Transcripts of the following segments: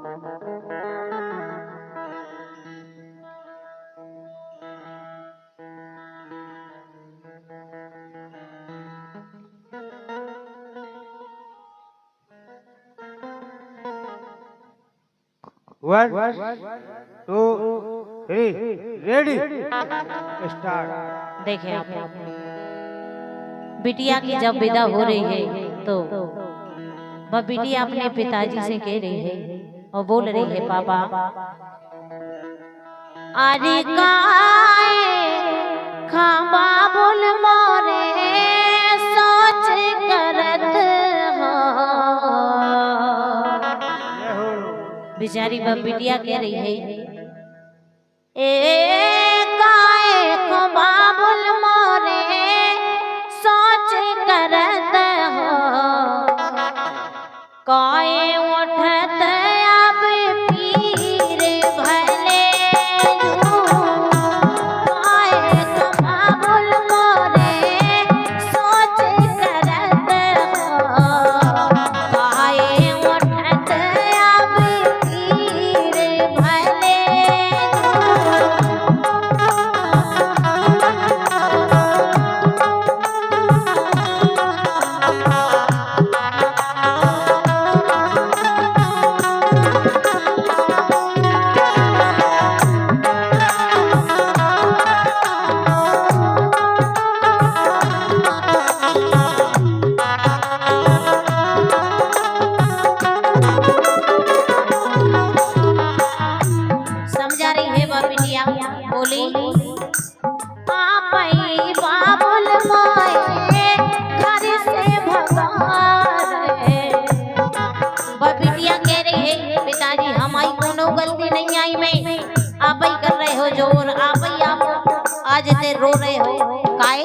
1 2 3 ready start. देखें आप, बिटिया की जब विदा हो रही है तो वह बिटिया अपने पिताजी से कह रही है और बोल रही है, पापा अरे काए खाबा बोल मोरे सोच करत हो। बेचारी वह बिटिया कह रही है, ए काए खाबा बोल मोरे सोच करत हो। काए उठत अब पीर भले आप ही कर रहे हो जोर, आप ही आप आज ते रो रहे हो काहे?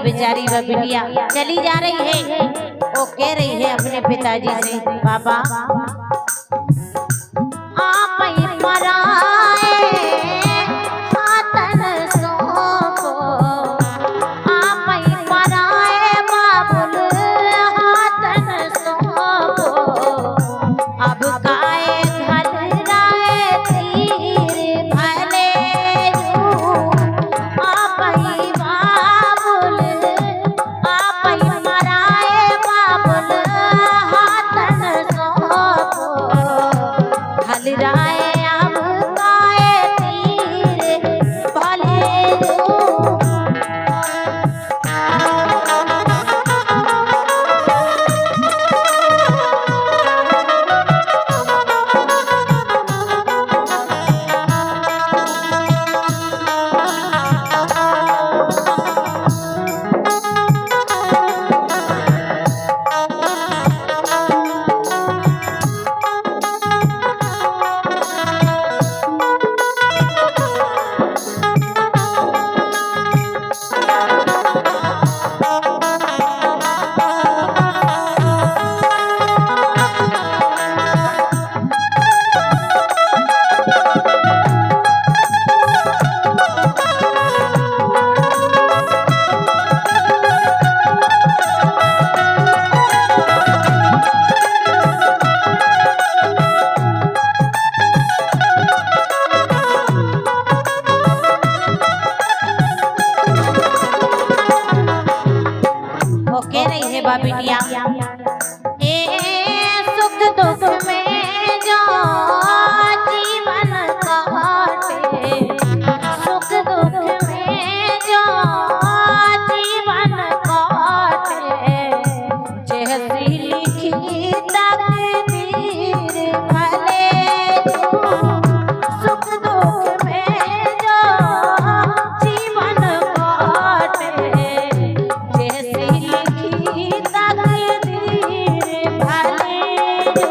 बेचारी वह बिटिया चली जा रही है, वो कह रही है अपने पिताजी से, पापा आप ही पराए हाथन सोपो, आप ही पराए बाबुल हाथन सोपो। अब काए घर राए तीर भले आप ही राय अब कह रही है बा बिटिया ए सुख दुख में जो जीवन काटे, सुख दुख में जो जीवन काटे, जैसी लिखी तकदीर भले तू, सुख दुख में जो जीवन काटे, जैसी लिखी तकदीर भले तू।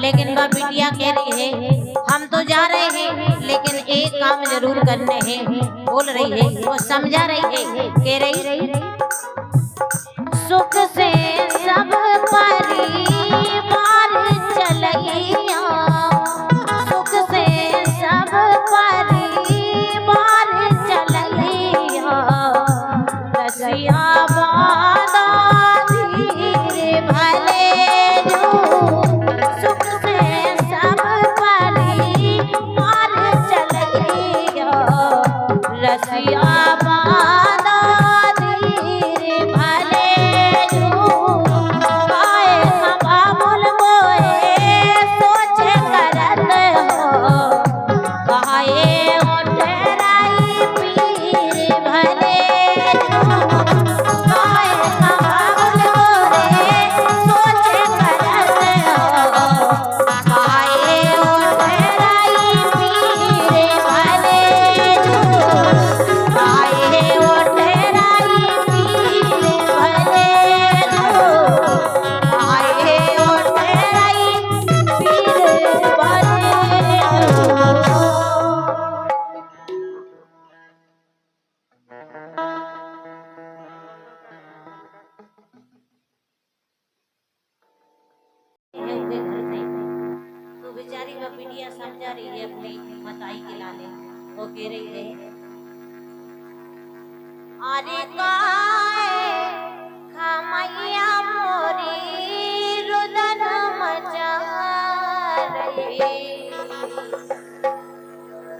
लेकिन वह बिटिया कह रही है हम तो जा रहे हैं लेकिन एक काम जरूर करने हैं। बोल रही है वो समझा रही है, कह रही सुख से सब परिवार चलैया, सुख से सब परिवार चलैया, रसिया बादा धीरे भले जो, सुख से सब परिवार चलैया, रसिया बादा धीरे भले जो, गाए हवा बोल बोए सोच करत हो, गाए उठराई पीर भले जो, गाए हवा बोल बोए सोच करत हो, गाए उठराई पीर भले जो, गाए उठराई पीर भले जो, गाए उठराई पीर भले जो। उनके घर से तो बेचारी वह बिटिया समझा रही है अपनी मताई के लाले, वो कह रही है अरे काए खमैया मोरी रुदन मचा रही,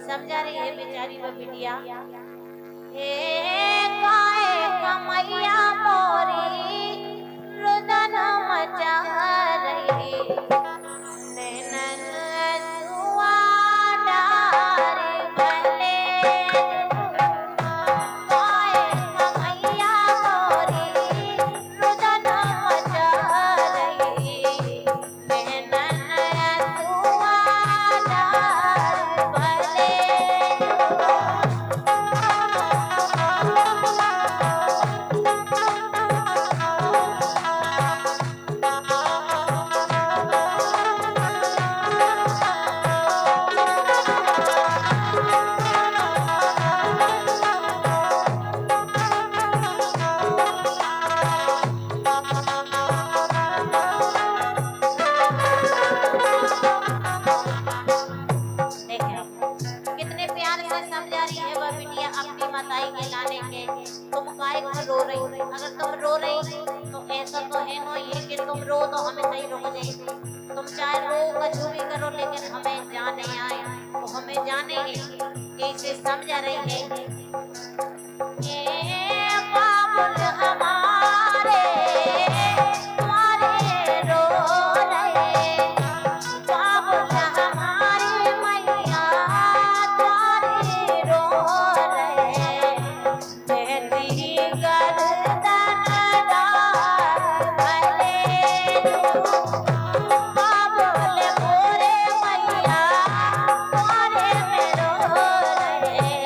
समझा रही है बेचारी वह बिटिया ए काए खमैया मोरी रुदन मचा रही, नैनन सुआ डार भले काए खमैया मोरी रुदन मचा रही, नैनन सुआ डार भले कितने प्यार से समझा रही है वह बिटिया अपनी मताई के लाने के। तुम काहे को रो रही, अगर तुम रो रही तो ऐसा तो है ना ये कि तुम रो तो हमें नहीं रुक जाए, तुम चाहे रो कुछ भी करो लेकिन हमें जाने आए तो हमें जाने ही, इसे समझा रही है ये बाबुल हमारे तुम्हारे रो रहे, बाबुल हमारे मैया तुम्हारे रो रहे, तेरी गर्दन डार भले जो, बाबुल मोरे मैया तुम्हारे में रो रहे,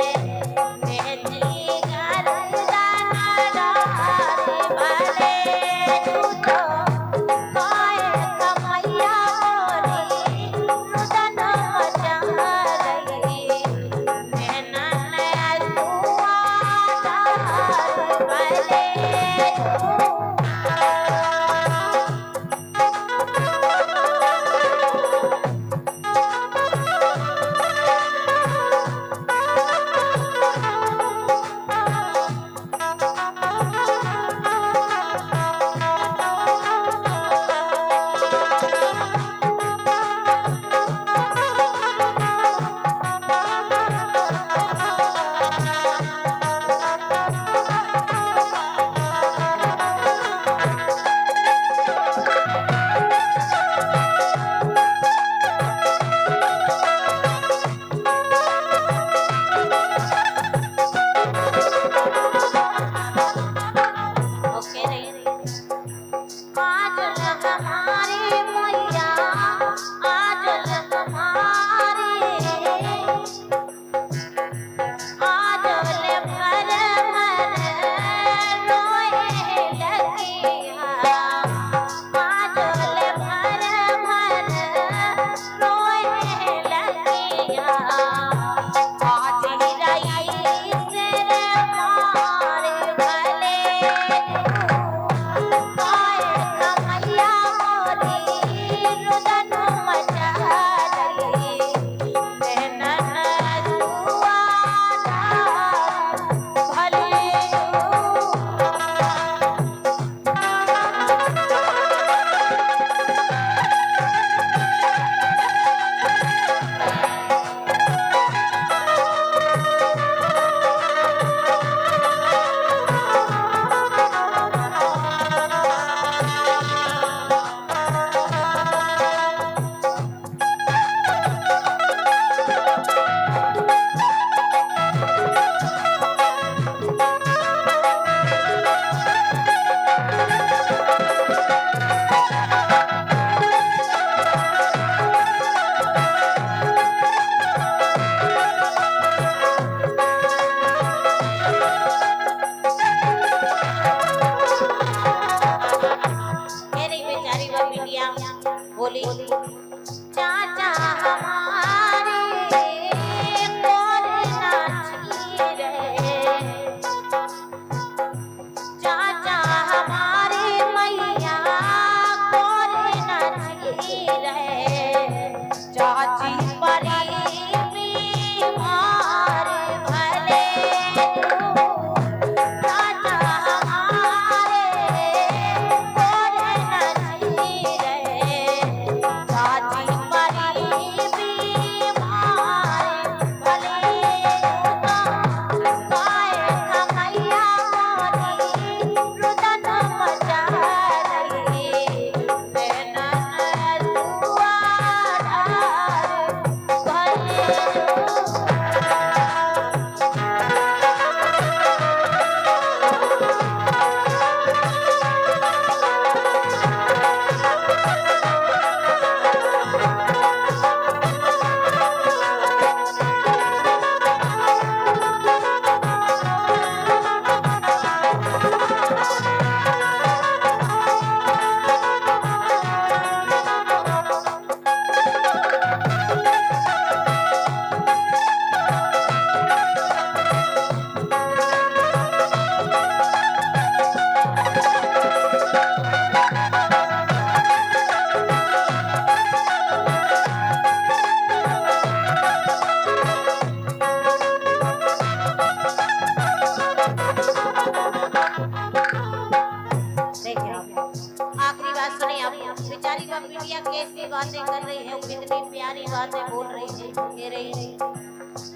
बातें बोल रही है, कह रही है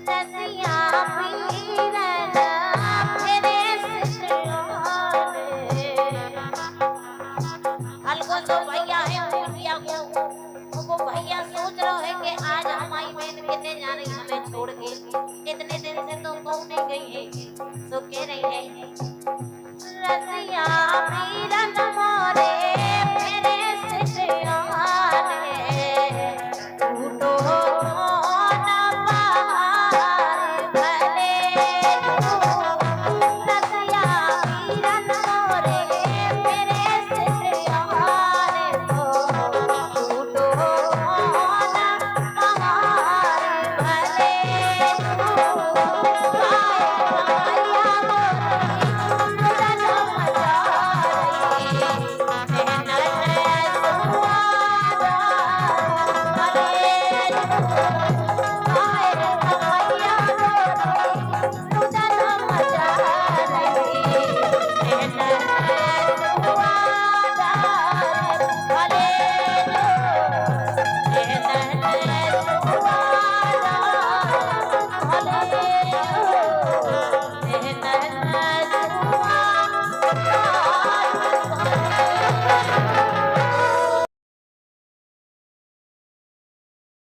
रसिया पीरन फेरे सिसलोने। अलगो जो भैया है बिटिया को, वो भैया सोच रहे है कि आज हमारी बहन कितने जा रही हमें छोड़ के, इतने दिन से तो कौन नहीं गई है। तो कह रही है रसिया